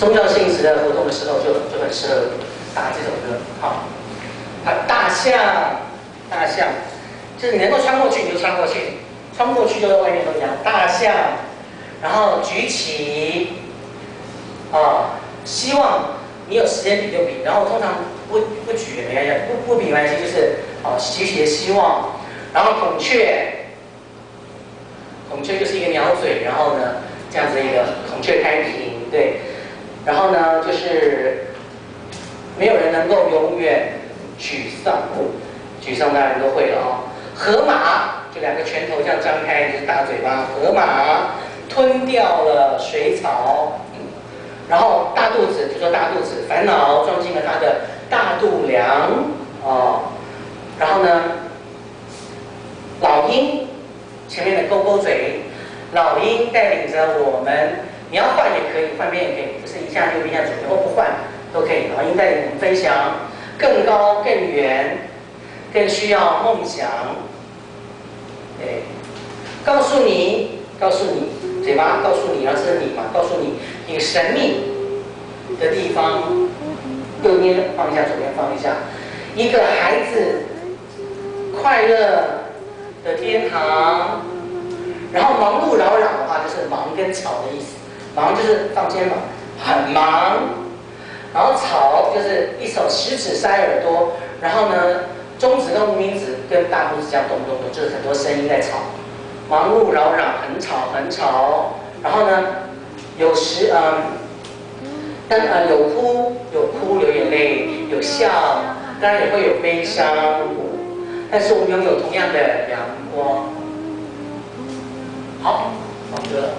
宗教性质的活动的时候就很适合打这首歌。好，大象，大象，就是你能够穿过去你就穿过去，穿不过去就在外面都一样。大象，然后举起，希望你有时间比就比，然后通常不举也没关系，不比没关系，就是举起的希望。然后孔雀，孔雀就是一个鸟嘴，然后呢这样子一个孔雀开屏，对。然后呢就是没有人能够永远沮丧，沮丧大家都会了河马就两个拳头这样张开，就是大嘴巴。河马吞掉了水草，然后大肚子就说大肚子，烦恼装进了他的大肚量然后呢，老鹰前面的勾勾嘴，老鹰带领着我们，你要换也可以，换边也可以，就是一下右边一下左边，或不换都可以。老鹰带领我们分享更高、更远、更需要梦想。对，告诉你，嘴巴告诉你，然后是你嘛，告诉你一个神秘的地方，右边放一下，左边放一下，一个孩子快乐的天堂。然后忙碌扰攘的话，就是忙跟吵的意思。忙就是放肩膀，很忙。然后吵就是一手食指塞耳朵，然后呢，中指跟无名指跟大拇指这样动，就是很多声音在吵。忙碌扰攘，很吵。然后呢，有时有哭，有眼泪，有笑，当然也会有悲伤。但是我们拥有同样的阳光。好，放歌了。